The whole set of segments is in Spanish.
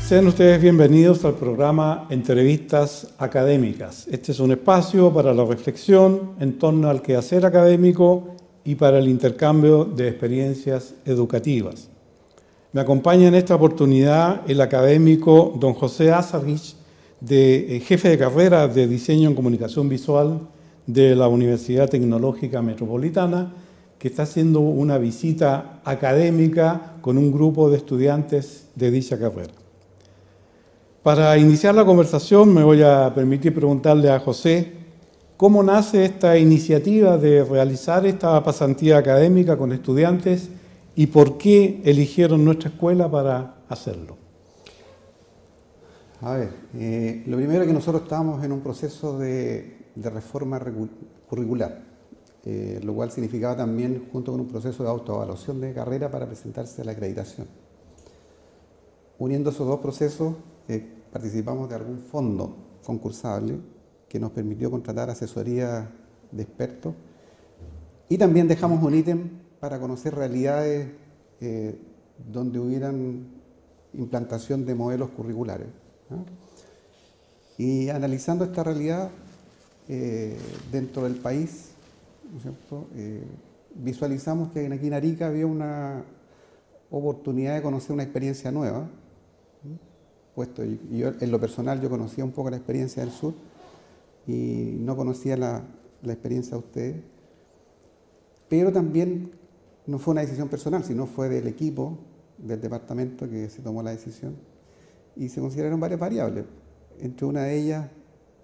Sean ustedes bienvenidos al programa Entrevistas Académicas. Este es un espacio para la reflexión en torno al quehacer académico y para el intercambio de experiencias educativas. Me acompaña en esta oportunidad el académico don José Azarich, jefe de carrera de Diseño en Comunicación Visual de la Universidad Tecnológica Metropolitana, que está haciendo una visita académica con un grupo de estudiantes de dicha carrera. Para iniciar la conversación me voy a permitir preguntarle a José cómo nace esta iniciativa de realizar esta pasantía académica con estudiantes y por qué eligieron nuestra escuela para hacerlo. A ver, lo primero es que nosotros estábamos en un proceso de reforma curricular, lo cual significaba también, junto con un proceso de autoevaluación de carrera para presentarse a la acreditación. Uniendo esos dos procesos, participamos de algún fondo concursable que nos permitió contratar asesoría de expertos y también dejamos un ítem para conocer realidades donde hubieran implantación de modelos curriculares, ¿no? Y analizando esta realidad dentro del país, ¿no es cierto? Visualizamos que aquí en Arica había una oportunidad de conocer una experiencia nueva, ¿no? Puesto yo en lo personal yo conocía un poco la experiencia del sur y no conocía la experiencia de ustedes, pero también no fue una decisión personal, sino fue del equipo del departamento que se tomó la decisión y se consideraron varias variables, entre una de ellas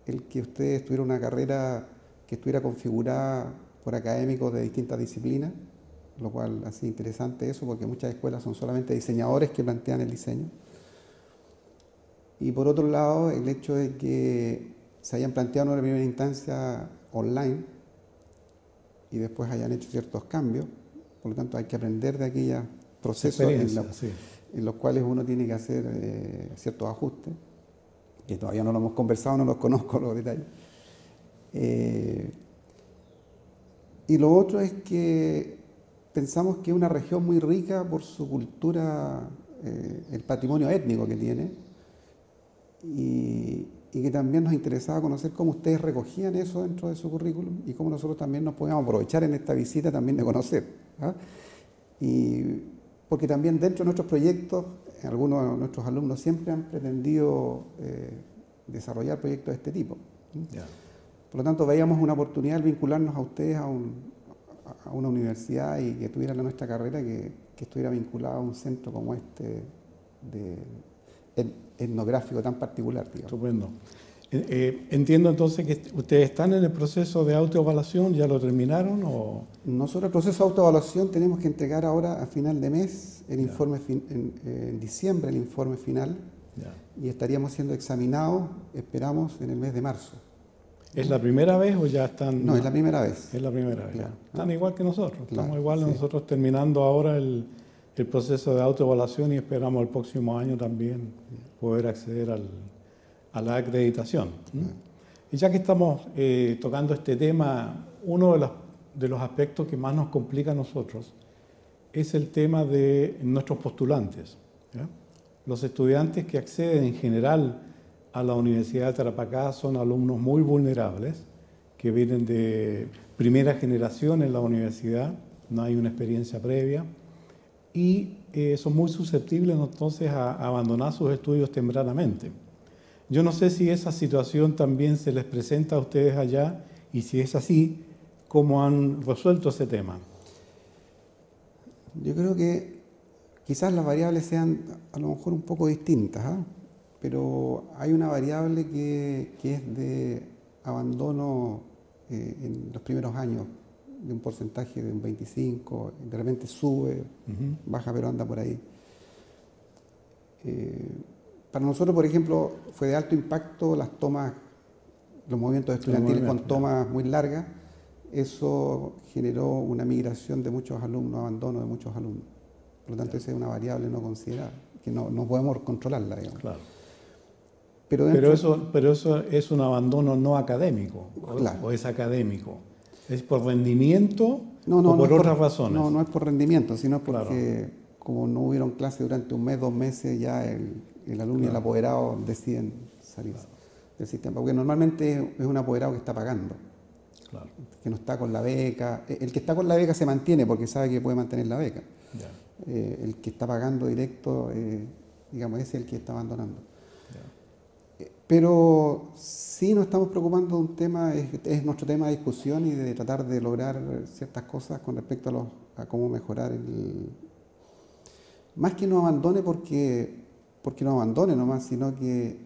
el que ustedes tuvieran una carrera que estuviera configurada por académicos de distintas disciplinas, lo cual hacía interesante eso porque muchas escuelas son solamente diseñadores que plantean el diseño. Y por otro lado, el hecho de que se hayan planteado en una primera instancia online y después hayan hecho ciertos cambios, por lo tanto hay que aprender de aquellos procesos en los cuales uno tiene que hacer ciertos ajustes, que todavía no lo hemos conversado, no los conozco los detalles. Y lo otro es que pensamos que es una región muy rica por su cultura, el patrimonio étnico que tiene, y que también nos interesaba conocer cómo ustedes recogían eso dentro de su currículum y cómo nosotros también nos podíamos aprovechar en esta visita también de conocer, ¿ah? Y porque también dentro de nuestros proyectos, algunos de nuestros alumnos siempre han pretendido desarrollar proyectos de este tipo. Yeah. Por lo tanto, veíamos una oportunidad de vincularnos a ustedes a una universidad y que tuvieran nuestra carrera que estuviera vinculada a un centro como este etnográfico tan particular, digamos. Estupendo. Entiendo entonces que ustedes están en el proceso de autoevaluación, ¿ya lo terminaron? O... Nosotros el proceso de autoevaluación tenemos que entregar ahora a final de mes el informe en diciembre el informe final y estaríamos siendo examinados, esperamos, en el mes de marzo. ¿Es la primera vez o ya están...? No, es la primera vez. Es la primera vez. Claro. Están igual que nosotros, estamos Claro, igual nosotros terminando ahora el proceso de autoevaluación y esperamos el próximo año también poder acceder a la acreditación. Y ya que estamos tocando este tema, uno de los aspectos que más nos complica a nosotros es el tema de nuestros postulantes, ¿ya? Los estudiantes que acceden en general a la Universidad de Tarapacá son alumnos muy vulnerables, que vienen de primera generación en la universidad, no hay una experiencia previa, y son muy susceptibles entonces a abandonar sus estudios tempranamente. Yo no sé si esa situación también se les presenta a ustedes allá y si es así, ¿cómo han resuelto ese tema? Yo creo que quizás las variables sean a lo mejor un poco distintas, ¿eh? Pero hay una variable que es de abandono en los primeros años, de un porcentaje de un 25, de repente sube, baja, pero anda por ahí. Para nosotros, por ejemplo, fue de alto impacto las tomas, los movimientos estudiantiles con tomas muy largas. Eso generó una migración de muchos alumnos, abandono de muchos alumnos. Por lo tanto, esa es una variable no considerada, que no podemos controlarla, digamos. Claro. Pero eso es un abandono no académico, claro. ¿O es académico? ¿Es por rendimiento o por otras razones? No es por rendimiento, sino porque como no hubieron clases durante un mes, 2 meses, ya el alumno y el apoderado deciden salir del sistema, porque normalmente es un apoderado que está pagando, que no está con la beca. El que está con la beca se mantiene porque sabe que puede mantener la beca. El que está pagando directo, digamos, ese es el que está abandonando. Pero sí nos estamos preocupando de un tema, es nuestro tema de discusión y de tratar de lograr ciertas cosas con respecto a cómo mejorar más que no abandone porque no abandone nomás, sino que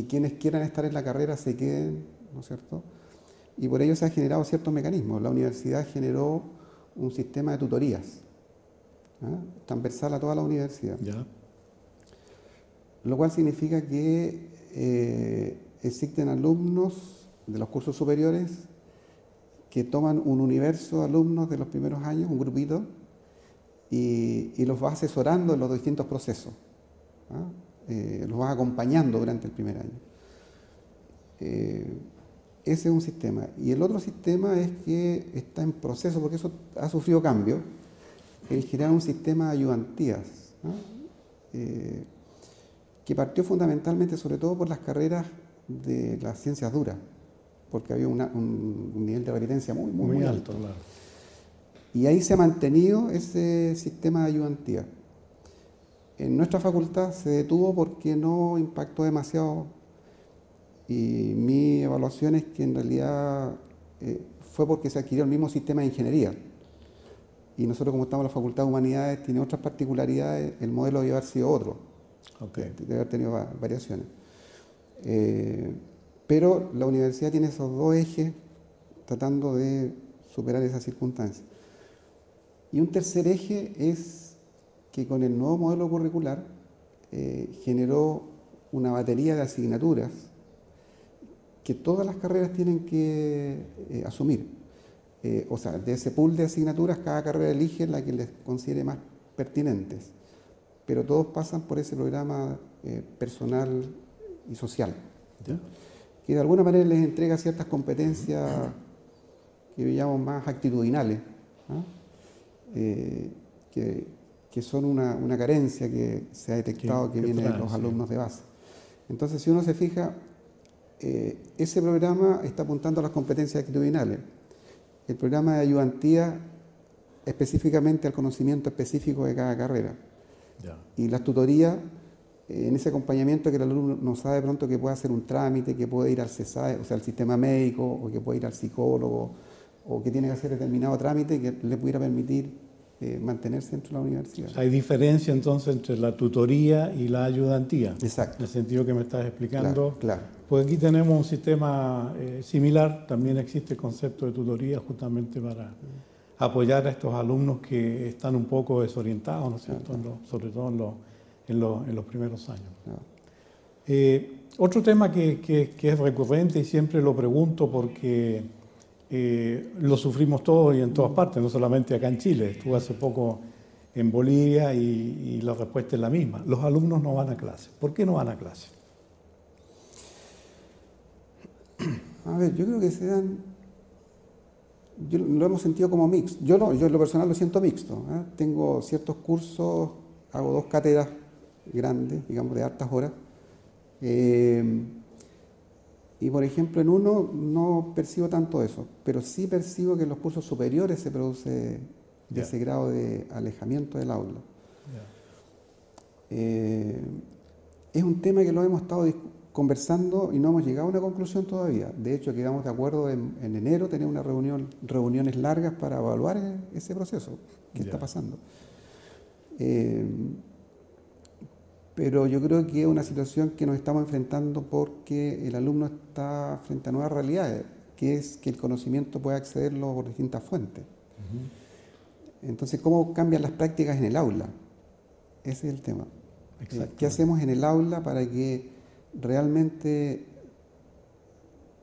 quienes quieran estar en la carrera se queden, ¿no es cierto? Y por ello se han generado ciertos mecanismos. La universidad generó un sistema de tutorías, transversal a toda la universidad. Lo cual significa que existen alumnos de los cursos superiores que toman un universo de alumnos de los primeros años, un grupito, y los va asesorando en los distintos procesos. Los va acompañando durante el primer año. Ese es un sistema. Y el otro sistema es que está en proceso, porque eso ha sufrido cambio, el generar un sistema de ayudantías, que partió fundamentalmente, sobre todo por las carreras de las ciencias duras, porque había un nivel de repitencia muy alto. Claro. Y ahí se ha mantenido ese sistema de ayudantía. En nuestra facultad se detuvo porque no impactó demasiado, y mi evaluación es que en realidad fue porque se adquirió el mismo sistema de ingeniería. Y nosotros, como estamos en la Facultad de Humanidades, tiene otras particularidades, el modelo debe haber sido otro, debe haber tenido variaciones. Pero la universidad tiene esos dos ejes tratando de superar esas circunstancias. Y un tercer eje es que con el nuevo modelo curricular generó una batería de asignaturas que todas las carreras tienen que asumir. O sea, de ese pool de asignaturas, cada carrera elige la que les considere más pertinentes, pero todos pasan por ese programa personal y social, que de alguna manera les entrega ciertas competencias que veíamos más actitudinales, que son una carencia que se ha detectado que viene de los alumnos de base. Entonces, si uno se fija, ese programa está apuntando a las competencias actitudinales. El programa de ayudantía específicamente al conocimiento específico de cada carrera. Y las tutorías, en ese acompañamiento que el alumno no sabe pronto que puede hacer un trámite, que puede ir al CESAE, o sea, al sistema médico, o que puede ir al psicólogo, o que tiene que hacer determinado trámite que le pudiera permitir mantenerse dentro de la universidad. O sea, hay diferencia entonces entre la tutoría y la ayudantía. Exacto. En el sentido que me estás explicando. Claro. Pues aquí tenemos un sistema similar, también existe el concepto de tutoría justamente para apoyar a estos alumnos que están un poco desorientados, ¿no es cierto? Sobre todo en los primeros años. Otro tema que es recurrente y siempre lo pregunto porque lo sufrimos todos y en todas partes, no solamente acá en Chile. Estuve hace poco en Bolivia y la respuesta es la misma. Los alumnos no van a clase. ¿Por qué no van a clase? A ver, yo creo que lo hemos sentido como mixto. Yo en lo personal lo siento mixto. Tengo ciertos cursos, hago 2 cátedras grandes, digamos, de hartas horas. Y por ejemplo, en uno no percibo tanto eso, pero sí percibo que en los cursos superiores se produce ese grado de alejamiento del aula. Es un tema que lo hemos estado conversando y no hemos llegado a una conclusión todavía. De hecho, quedamos de acuerdo en enero tener una reuniones largas para evaluar ese proceso que está pasando. Pero yo creo que es una situación que nos estamos enfrentando porque el alumno está frente a nuevas realidades, que es que el conocimiento puede accederlo por distintas fuentes. Entonces, ¿cómo cambian las prácticas en el aula? Ese es el tema. ¿Qué hacemos en el aula para que realmente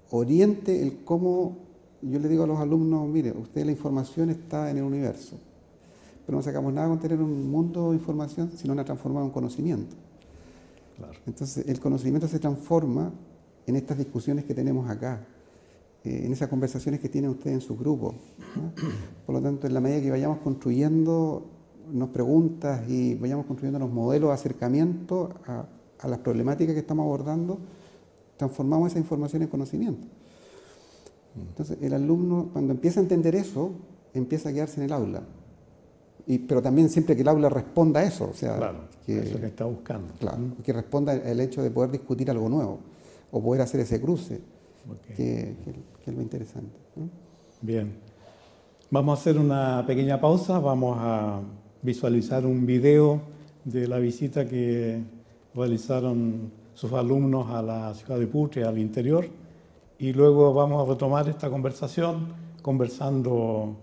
oriente el cómo? Yo le digo a los alumnos, mire, usted la información está en el universo, pero no sacamos nada con tener un mundo de información, sino una transformada en conocimiento. Entonces, el conocimiento se transforma en estas discusiones que tenemos acá, en esas conversaciones que tienen ustedes en sus grupos, ¿no? Por lo tanto, en la medida que vayamos construyendo preguntas y vayamos construyendo los modelos de acercamiento a las problemáticas que estamos abordando, transformamos esa información en conocimiento. Entonces, el alumno, cuando empieza a entender eso, empieza a quedarse en el aula. Pero también siempre que el aula responda a eso, o sea, claro, eso que está buscando. Claro, que responda el hecho de poder discutir algo nuevo o poder hacer ese cruce, que es lo interesante, ¿no? Bien. Vamos a hacer una pequeña pausa, vamos a visualizar un video de la visita que realizaron sus alumnos a la ciudad de Putre, al interior, y luego vamos a retomar esta conversación conversando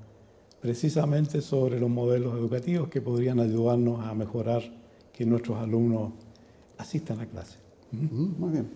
precisamente sobre los modelos educativos que podrían ayudarnos a mejorar que nuestros alumnos asistan a clase. Muy bien.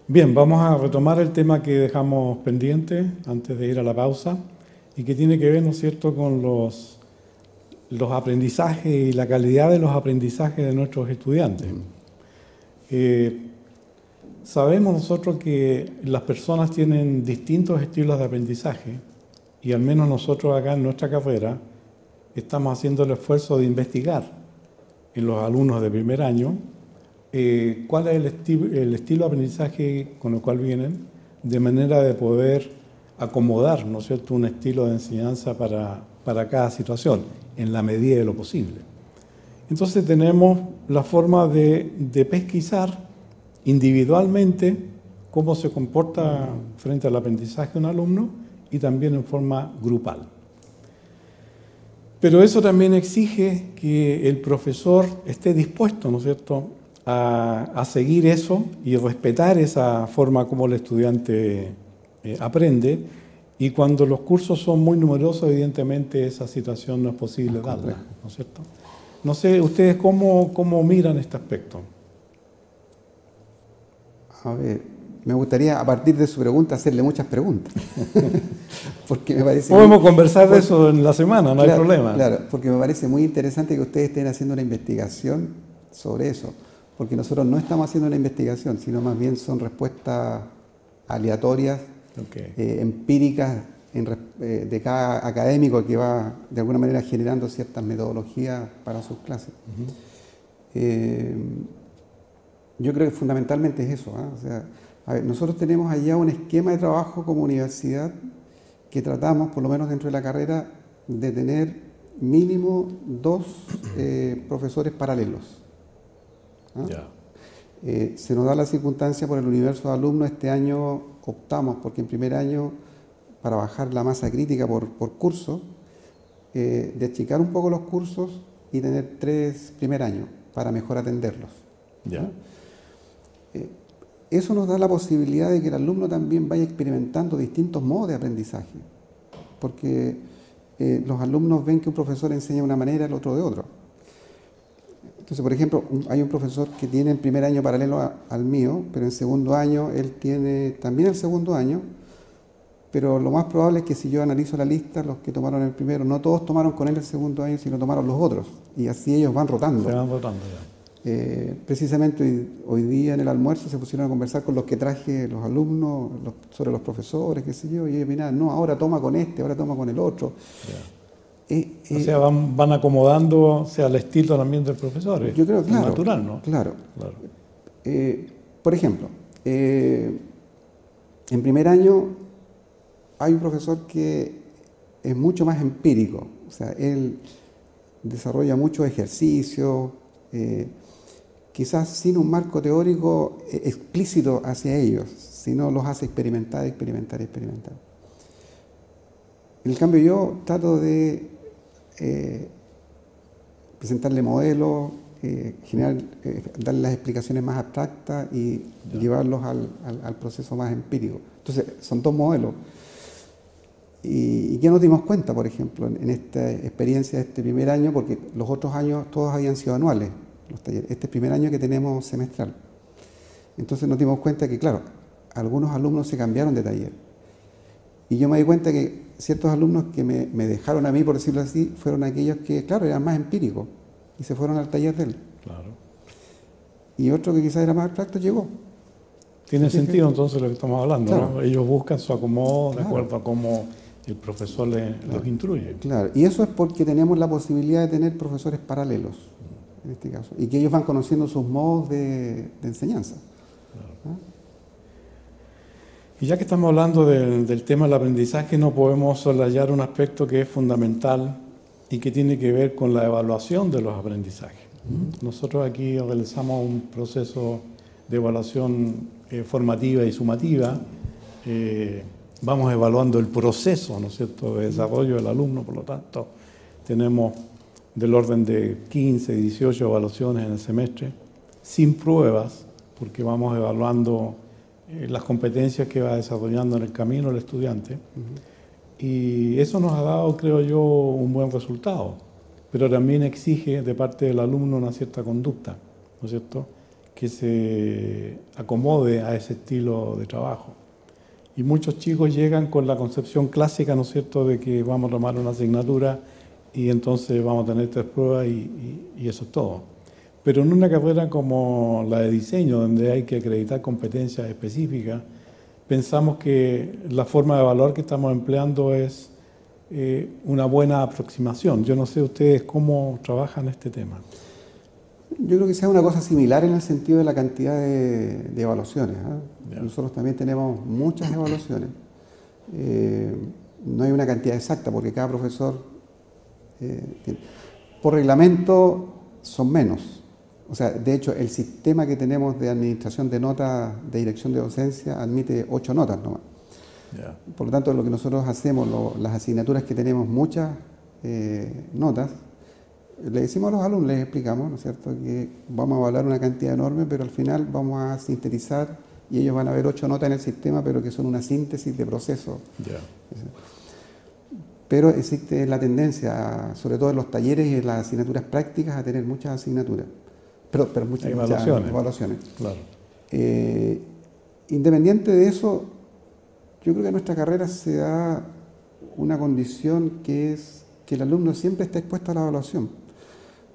Bien, vamos a retomar el tema que dejamos pendiente antes de ir a la pausa y que tiene que ver, ¿no es cierto?, con los aprendizajes y la calidad de los aprendizajes de nuestros estudiantes. Sabemos nosotros que las personas tienen distintos estilos de aprendizaje y al menos nosotros acá en nuestra carrera estamos haciendo el esfuerzo de investigar en los alumnos de primer año cuál es el estilo de aprendizaje con el cual vienen, de manera de poder acomodar, ¿no es cierto?, un estilo de enseñanza para cada situación, en la medida de lo posible. Entonces tenemos la forma de pesquisar individualmente cómo se comporta frente al aprendizaje de un alumno y también en forma grupal. Pero eso también exige que el profesor esté dispuesto, ¿no es cierto?, a seguir eso y respetar esa forma como el estudiante aprende, y cuando los cursos son muy numerosos, evidentemente esa situación no es posible darla, ¿no es cierto? No sé, ¿ustedes cómo miran este aspecto? A ver, me gustaría, a partir de su pregunta, hacerle muchas preguntas. Porque me parece podemos conversar de eso en la semana, no hay problema. Claro, porque me parece muy interesante que ustedes estén haciendo una investigación sobre eso. Porque nosotros no estamos haciendo una investigación, sino más bien son respuestas aleatorias, empíricas de cada académico que va de alguna manera generando ciertas metodologías para sus clases. Yo creo que fundamentalmente es eso, ¿eh? O sea, a ver, nosotros tenemos allá un esquema de trabajo como universidad que tratamos, por lo menos dentro de la carrera, de tener mínimo 2 profesores paralelos. Se nos da la circunstancia por el universo de alumnos. Este año optamos, porque en primer año, para bajar la masa crítica por curso, de achicar un poco los cursos y tener 3 primer año para mejor atenderlos. Eso nos da la posibilidad de que el alumno también vaya experimentando distintos modos de aprendizaje, porque los alumnos ven que un profesor enseña de una manera, el otro de otra. Entonces, por ejemplo, hay un profesor que tiene en primer año paralelo al mío, pero en segundo año él tiene también el segundo año, pero lo más probable es que si yo analizo la lista, los que tomaron el primero, no todos tomaron con él el segundo año, sino tomaron los otros, y así ellos van rotando. Se van rotando ya. Precisamente hoy día en el almuerzo se pusieron a conversar con los que traje los alumnos sobre los profesores, qué sé yo, y ellos miraban, no, ahora toma con este, ahora toma con el otro. O sea, van acomodándose al estilo también del profesor. Yo creo, claro, natural, ¿no? Claro. Por ejemplo, en primer año hay un profesor que es mucho más empírico, o sea, él desarrolla muchos ejercicios, quizás sin un marco teórico explícito hacia ellos, sino los hace experimentar. En cambio yo trato de presentarle modelos, darle las explicaciones más abstractas y llevarlos al proceso más empírico. Entonces, son dos modelos. ¿Y qué nos dimos cuenta, por ejemplo, en esta experiencia de este primer año? Porque los otros años todos habían sido anuales, los talleres. Este es el primer año que tenemos semestral. Entonces nos dimos cuenta que, claro, algunos alumnos se cambiaron de taller. Y yo me di cuenta que ciertos alumnos que me dejaron a mí, por decirlo así, fueron aquellos que, claro, eran más empíricos y se fueron al taller de él. Claro. Y otro que quizás era más abstracto llegó. Tiene sentido entonces lo que estamos hablando, claro, ¿no? Ellos buscan su acomodo de acuerdo a cómo el profesor los instruye. Claro, y eso es porque tenemos la posibilidad de tener profesores paralelos, en este caso, y que ellos van conociendo sus modos de enseñanza. Claro. Y ya que estamos hablando del tema del aprendizaje, no podemos soslayar un aspecto que es fundamental y que tiene que ver con la evaluación de los aprendizajes. Nosotros aquí realizamos un proceso de evaluación formativa y sumativa. Vamos evaluando el proceso, ¿no es cierto?, de desarrollo del alumno, por lo tanto, tenemos del orden de 15, 18 evaluaciones en el semestre, sin pruebas, porque vamos evaluando las competencias que va desarrollando en el camino el estudiante. Y eso nos ha dado, creo yo, un buen resultado, pero también exige de parte del alumno una cierta conducta, ¿no es cierto?, que se acomode a ese estilo de trabajo. Y muchos chicos llegan con la concepción clásica, ¿no es cierto?, de que vamos a tomar una asignatura y entonces vamos a tener 3 pruebas y eso es todo. Pero en una carrera como la de diseño, donde hay que acreditar competencias específicas, pensamos que la forma de evaluar que estamos empleando es una buena aproximación. Yo no sé ustedes cómo trabajan este tema. Yo creo que sea una cosa similar en el sentido de la cantidad de evaluaciones. Nosotros también tenemos muchas evaluaciones. No hay una cantidad exacta porque cada profesor, por reglamento, son menos. O sea, de hecho, el sistema que tenemos de administración de notas de dirección de docencia admite 8 notas nomás. Por lo tanto, lo que nosotros hacemos, las asignaturas que tenemos muchas notas, le decimos a los alumnos, les explicamos, ¿no es cierto?, que vamos a evaluar una cantidad enorme, pero al final vamos a sintetizar y ellos van a ver 8 notas en el sistema, pero que son una síntesis de proceso. Pero existe la tendencia, sobre todo en los talleres y en las asignaturas prácticas, a tener muchas asignaturas, pero muchas evaluaciones. Claro. Independiente de eso, yo creo que en nuestra carrera se da una condición que es que el alumno siempre está expuesto a la evaluación,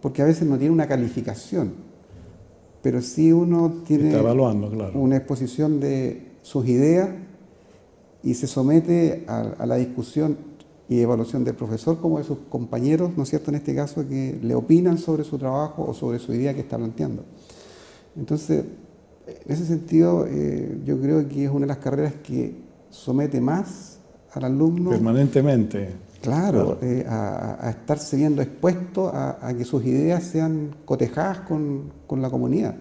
porque a veces no tiene una calificación, pero sí uno tiene está evaluando, claro, una exposición de sus ideas y se somete a la discusión y evaluación del profesor como de sus compañeros, ¿no es cierto?, en este caso, que le opinan sobre su trabajo o sobre su idea que está planteando. Entonces, en ese sentido, yo creo que es una de las carreras que somete más al alumno permanentemente. Claro, a estarse viendo expuesto a que sus ideas sean cotejadas con la comunidad.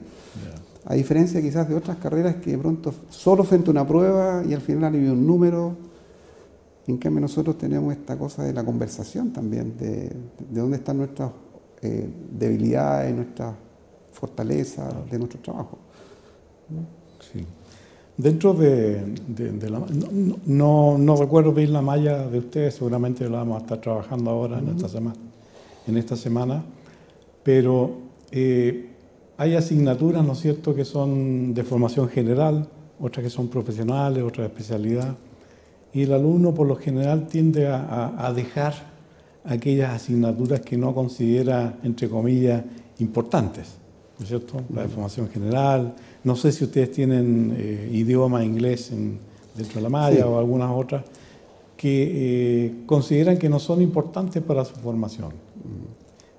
A diferencia quizás de otras carreras que de pronto solo frente a una prueba y al final hay un número. En cambio nosotros tenemos esta cosa de la conversación también, de dónde están nuestras debilidades, nuestras fortalezas de nuestro trabajo. Sí. Dentro de la... No recuerdo bien la malla de ustedes, seguramente la vamos a estar trabajando ahora en esta semana, pero hay asignaturas, ¿no es cierto?, que son de formación general, otras que son profesionales, otras de especialidad. y el alumno por lo general tiende a dejar aquellas asignaturas que no considera, entre comillas, importantes, ¿no es cierto? La de formación general, no sé si ustedes tienen idioma inglés dentro de la malla o algunas otras que consideran que no son importantes para su formación.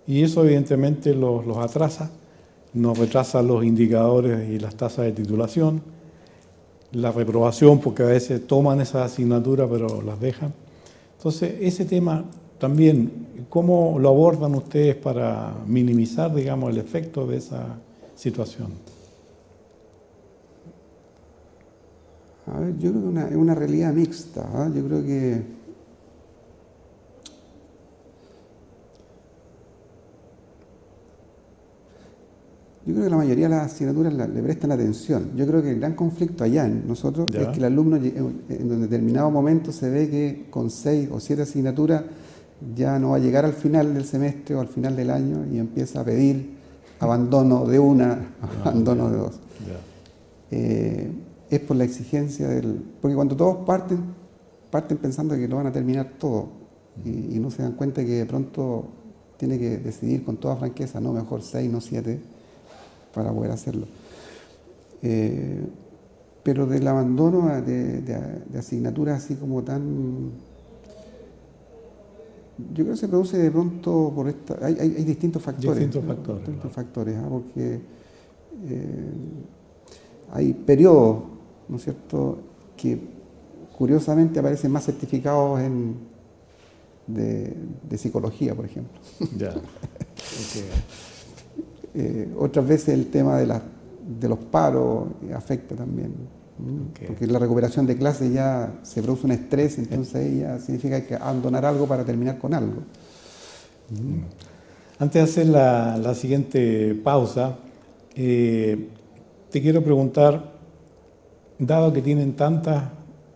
Y eso evidentemente los atrasa, nos retrasa los indicadores y las tasas de titulación, la reprobación, porque a veces toman esas asignaturas pero las dejan. Entonces, ese tema también, ¿cómo lo abordan ustedes para minimizar, digamos, el efecto de esa situación? A ver, yo creo que es una realidad mixta. Yo creo que la mayoría de las asignaturas le prestan atención. Yo creo que el gran conflicto allá en nosotros es que el alumno en determinado momento se ve que con 6 o 7 asignaturas ya no va a llegar al final del semestre o al final del año y empieza a pedir abandono de una, abandono de dos. Es por la exigencia porque cuando todos parten pensando que lo van a terminar todo y no se dan cuenta que de pronto tiene que decidir con toda franqueza, no, mejor 6, no 7, para poder hacerlo. Pero del abandono de asignaturas así como tan... Yo creo que se produce de pronto por esta... Hay distintos factores. Distintos factores, porque hay periodos, ¿no es cierto?, que curiosamente aparecen más certificados de psicología, por ejemplo. Ya. Otras veces el tema de los paros afecta también, porque la recuperación de clases ya se produce un estrés, entonces ya significa que abandonar algo para terminar con algo. Antes de hacer la siguiente pausa, te quiero preguntar, dado que tienen tantas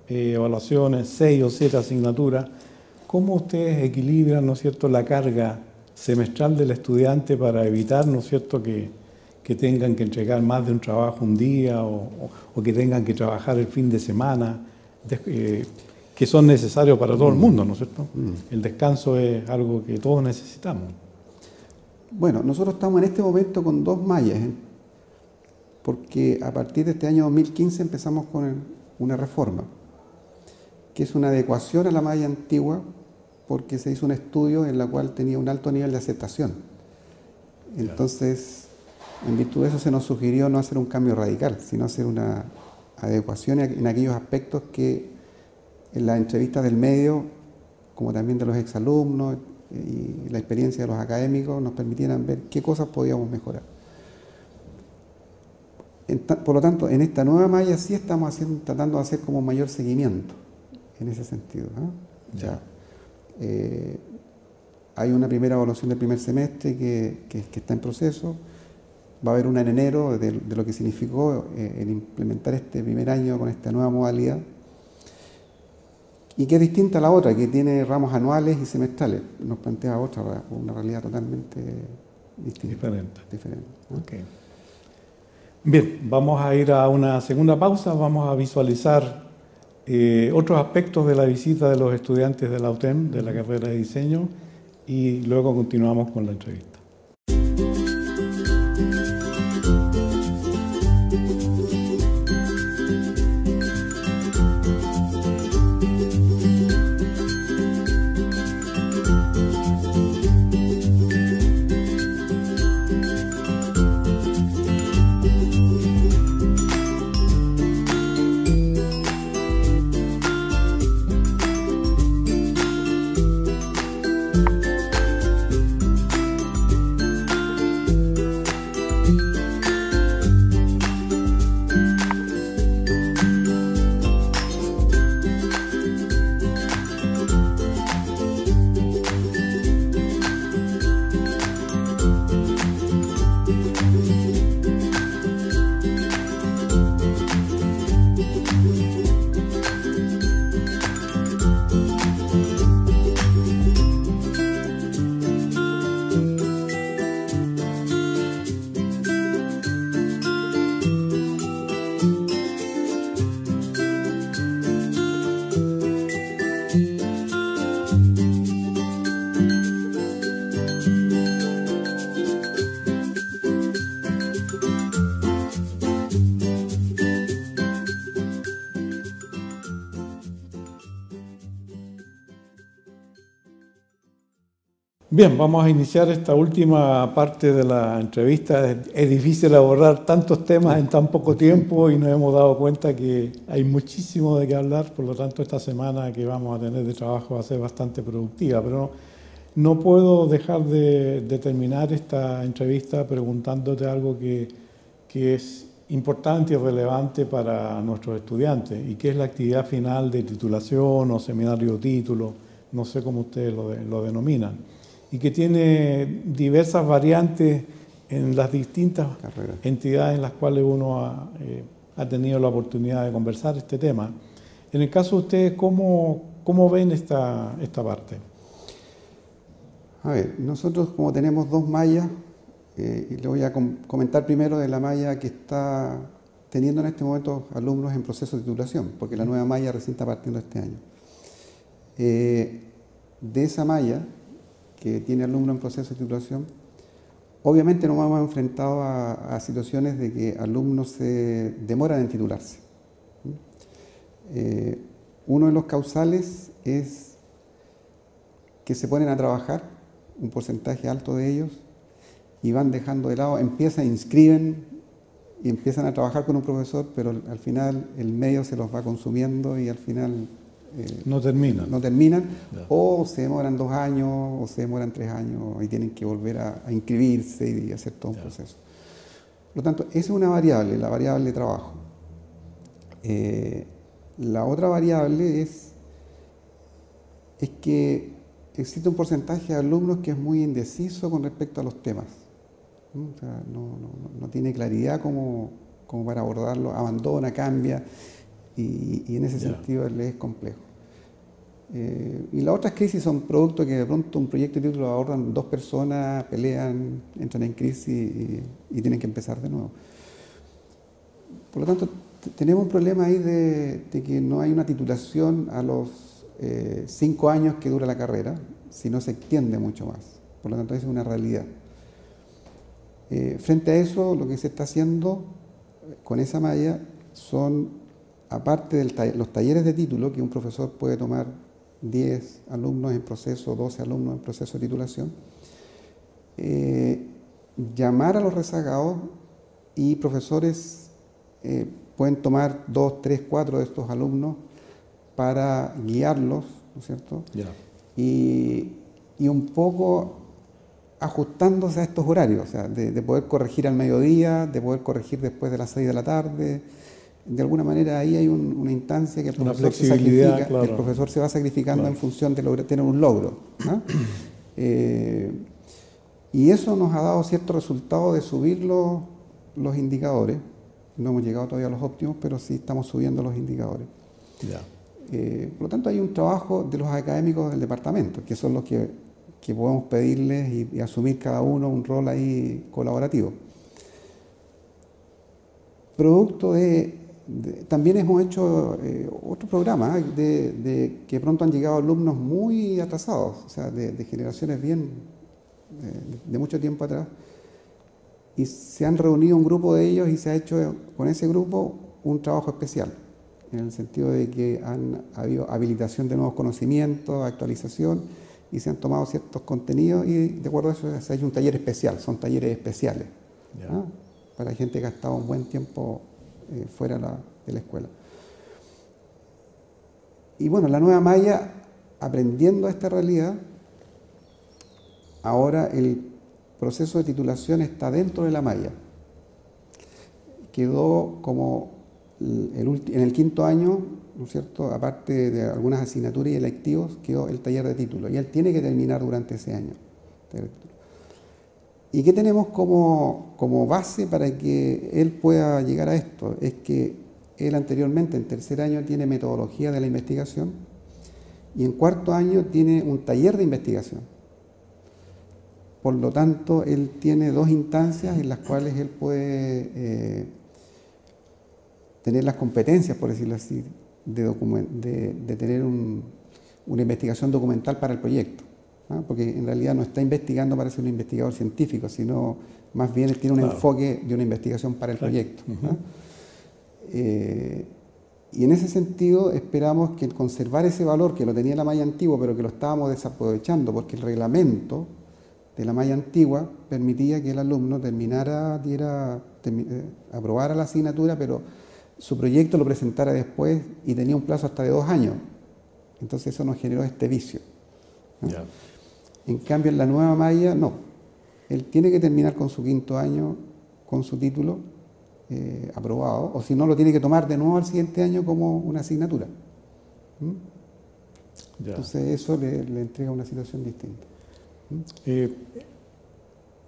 evaluaciones, 6 o 7 asignaturas, ¿cómo ustedes equilibran, ¿no es cierto?, la carga semestral del estudiante para evitar, ¿no es cierto?, que tengan que entregar más de un trabajo un día o que tengan que trabajar el fin de semana, que son necesarios para todo el mundo, ¿no es cierto? El descanso es algo que todos necesitamos. Bueno, nosotros estamos en este momento con 2 mallas, porque a partir de este año 2015 empezamos con una reforma, que es una adecuación a la malla antigua, porque se hizo un estudio en la cual tenía un alto nivel de aceptación. Entonces, en virtud de eso se nos sugirió no hacer un cambio radical, sino hacer una adecuación en aquellos aspectos que en las entrevistas del medio, como también de los exalumnos y la experiencia de los académicos, nos permitieran ver qué cosas podíamos mejorar. Por lo tanto, en esta nueva malla sí estamos tratando de hacer como mayor seguimiento en ese sentido. Hay una primera evaluación del primer semestre que está en proceso. Va a haber una en enero de lo que significó el implementar este primer año con esta nueva modalidad, y que es distinta a la otra, que tiene ramos anuales y semestrales. Nos plantea una realidad totalmente distinta. Diferente. Okay. Bien, vamos a ir a una segunda pausa, vamos a visualizar otros aspectos de la visita de los estudiantes de la UTEM, de la carrera de diseño, y luego continuamos con la entrevista. Bien, vamos a iniciar esta última parte de la entrevista. Es difícil abordar tantos temas en tan poco tiempo y nos hemos dado cuenta que hay muchísimo de qué hablar, por lo tanto esta semana que vamos a tener de trabajo va a ser bastante productiva, pero no puedo dejar de terminar esta entrevista preguntándote algo que es importante y relevante para nuestros estudiantes y que es la actividad final de titulación o seminario título, no sé cómo ustedes lo denominan, y que tiene diversas variantes en las distintas entidades en las cuales uno ha tenido la oportunidad de conversar este tema. En el caso de ustedes, ¿cómo ven esta parte? A ver, nosotros como tenemos dos mallas, y le voy a comentar primero de la malla que está teniendo en este momento alumnos en proceso de titulación, porque la nueva malla recién está partiendo este año. De esa malla que tiene alumnos en proceso de titulación, obviamente nos hemos enfrentado a situaciones de que alumnos se demoran en titularse. Uno de los causales es que se ponen a trabajar, un porcentaje alto de ellos, y van dejando de lado, inscriben y empiezan a trabajar con un profesor, pero al final el medio se los va consumiendo y al final no terminan. Yeah. O se demoran 2 años, o se demoran 3 años y tienen que volver a inscribirse y hacer todo un proceso. Por lo tanto, esa es una variable, la variable de trabajo. La otra variable es que existe un porcentaje de alumnos que es muy indeciso con respecto a los temas. O sea, no tiene claridad como para abordarlo, abandona, cambia, y en ese sentido le es complejo. Y las otras crisis son producto que de pronto un proyecto de título lo abordan 2 personas, pelean, entran en crisis y tienen que empezar de nuevo. Por lo tanto, tenemos un problema ahí de que no hay una titulación a los 5 años que dura la carrera, sino se extiende mucho más. Por lo tanto, esa es una realidad. Frente a eso, lo que se está haciendo con esa malla son, aparte de los talleres de título, que un profesor puede tomar 10 alumnos en proceso, 12 alumnos en proceso de titulación, llamar a los rezagados y profesores pueden tomar 2, 3, 4 de estos alumnos para guiarlos, ¿no es cierto? Y un poco ajustándose a estos horarios, o sea, de poder corregir al mediodía, de poder corregir después de las 6 de la tarde. De alguna manera ahí hay una instancia que el profesor se sacrifica, claro. El profesor se va sacrificando en función de tener un logro, ¿no? Y eso nos ha dado cierto resultado de subir los indicadores. No hemos llegado todavía a los óptimos, pero sí estamos subiendo los indicadores. Por lo tanto, hay un trabajo de los académicos del departamento, que son los que podemos pedirles y asumir cada uno un rol ahí colaborativo. Producto también hemos hecho otro programa de que pronto han llegado alumnos muy atrasados, o sea, de generaciones bien de mucho tiempo atrás, y se han reunido un grupo de ellos y se ha hecho con ese grupo un trabajo especial, en el sentido de que han habido habilitación de nuevos conocimientos, actualización, y se han tomado ciertos contenidos y de acuerdo a eso se ha hecho un taller especial, son talleres especiales, ¿no? Para gente que ha estado un buen tiempo fuera de la escuela. Y bueno, la nueva malla, aprendiendo esta realidad, ahora el proceso de titulación está dentro de la malla. Quedó como en el 5º año, ¿no es cierto?, aparte de algunas asignaturas y electivos, quedó el taller de título, y él tiene que terminar durante ese año. ¿Y qué tenemos como base para que él pueda llegar a esto? Es que él anteriormente, en 3er año, tiene metodología de la investigación, y en 4º año tiene un taller de investigación. Por lo tanto, él tiene 2 instancias en las cuales él puede tener las competencias, por decirlo así, de tener una investigación documental para el proyecto, ¿no? Porque en realidad no está investigando para ser un investigador científico, sino más bien él tiene un enfoque de una investigación para el proyecto, ¿no? Y en ese sentido esperamos que conservar ese valor que lo tenía la malla antigua, pero que lo estábamos desaprovechando porque el reglamento de la malla antigua permitía que el alumno aprobara la asignatura, pero su proyecto lo presentara después y tenía un plazo hasta de 2 años. Entonces eso nos generó este vicio, ¿no? Ya. En cambio, en la nueva malla, no. Él tiene que terminar con su 5.º año, con su título aprobado, o si no, lo tiene que tomar de nuevo al siguiente año como una asignatura. Ya. Entonces eso le entrega una situación distinta.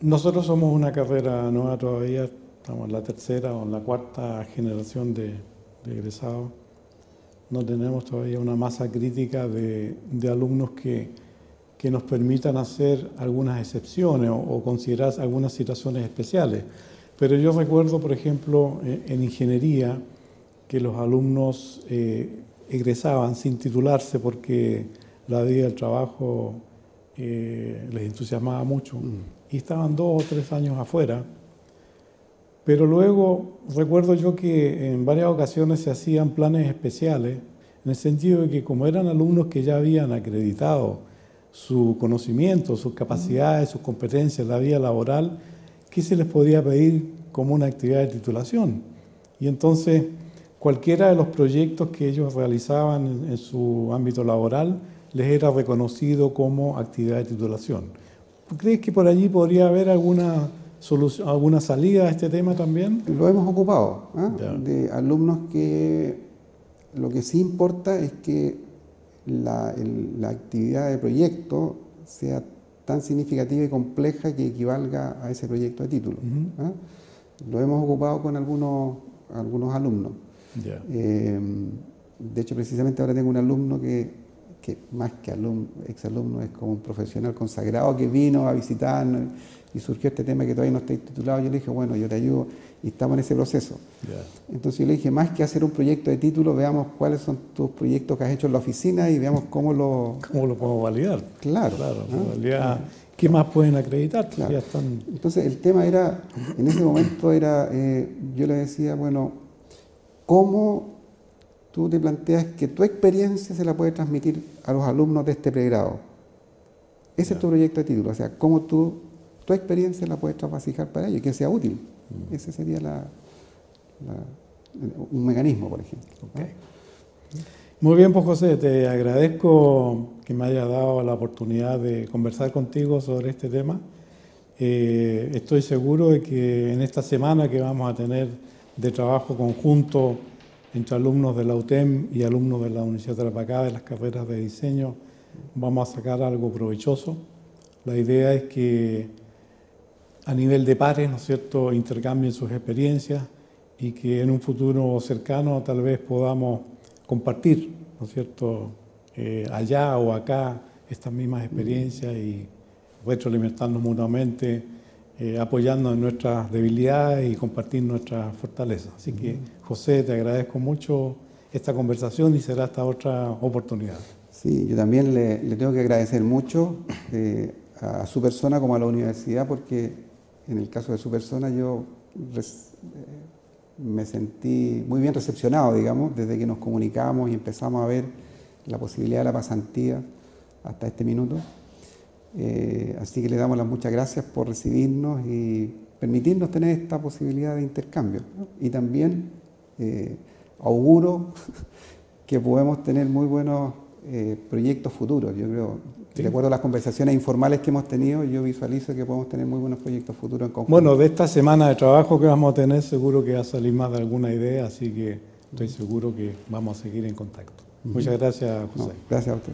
Nosotros somos una carrera nueva todavía, estamos en la 3ª o en la 4ª generación de egresados. No tenemos todavía una masa crítica de alumnos que nos permitan hacer algunas excepciones o considerar algunas situaciones especiales. Pero yo recuerdo, por ejemplo, en ingeniería, que los alumnos egresaban sin titularse porque la vida del trabajo les entusiasmaba mucho y estaban 2 o 3 años afuera. Pero luego recuerdo yo que en varias ocasiones se hacían planes especiales en el sentido de que como eran alumnos que ya habían acreditado su conocimiento, sus capacidades, sus competencias en la vida laboral, ¿qué se les podía pedir como una actividad de titulación? Y entonces cualquiera de los proyectos que ellos realizaban en su ámbito laboral les era reconocido como actividad de titulación. ¿Crees que por allí podría haber alguna solución, alguna salida a este tema también? Lo hemos ocupado, de alumnos que lo que sí importa es que la actividad de proyecto sea tan significativa y compleja que equivalga a ese proyecto de título. Lo hemos ocupado con algunos alumnos. Yeah. De hecho, precisamente ahora tengo un alumno que más que exalumno es como un profesional consagrado que vino a visitarnos y surgió este tema que todavía no está titulado. Yo le dije, bueno, yo te ayudo y estamos en ese proceso. Yeah. Entonces yo le dije, más que hacer un proyecto de título, veamos cuáles son tus proyectos que has hecho en la oficina y veamos cómo lo podemos validar. Claro. Validar. ¿Qué más pueden acreditar? Claro. Ya están... Entonces el tema era, en ese momento era, yo le decía, bueno, ¿cómo tú te planteas que tu experiencia se la puede transmitir a los alumnos de este pregrado? Ese es tu proyecto de título, o sea, cómo tu experiencia la puedes trasvasijar para ellos, que sea útil. Ese sería un mecanismo, por ejemplo. Okay. Muy bien, pues José, te agradezco que me hayas dado la oportunidad de conversar contigo sobre este tema. Estoy seguro de que en esta semana que vamos a tener de trabajo conjunto entre alumnos de la UTEM y alumnos de la Universidad de Tarapacá de las carreras de diseño, vamos a sacar algo provechoso. La idea es que a nivel de pares, ¿no es cierto?, intercambien sus experiencias y que en un futuro cercano tal vez podamos compartir, ¿no es cierto?, allá o acá estas mismas experiencias y retroalimentarnos mutuamente, apoyando en nuestras debilidades y compartir nuestras fortalezas. Así que, José, te agradezco mucho esta conversación y será hasta otra oportunidad. Sí, yo también le tengo que agradecer mucho a su persona como a la universidad, porque en el caso de su persona yo me sentí muy bien recepcionado, digamos, desde que nos comunicamos y empezamos a ver la posibilidad de la pasantía hasta este minuto. Así que le damos las muchas gracias por recibirnos y permitirnos tener esta posibilidad de intercambio, ¿no? Y también auguro que podemos tener muy buenos proyectos futuros. Yo creo, sí, de acuerdo a las conversaciones informales que hemos tenido, yo visualizo que podemos tener muy buenos proyectos futuros en conjunto. Bueno, de esta semana de trabajo que vamos a tener, seguro que va a salir más de alguna idea, así que estoy seguro que vamos a seguir en contacto. Muchas gracias, José. No, gracias a usted.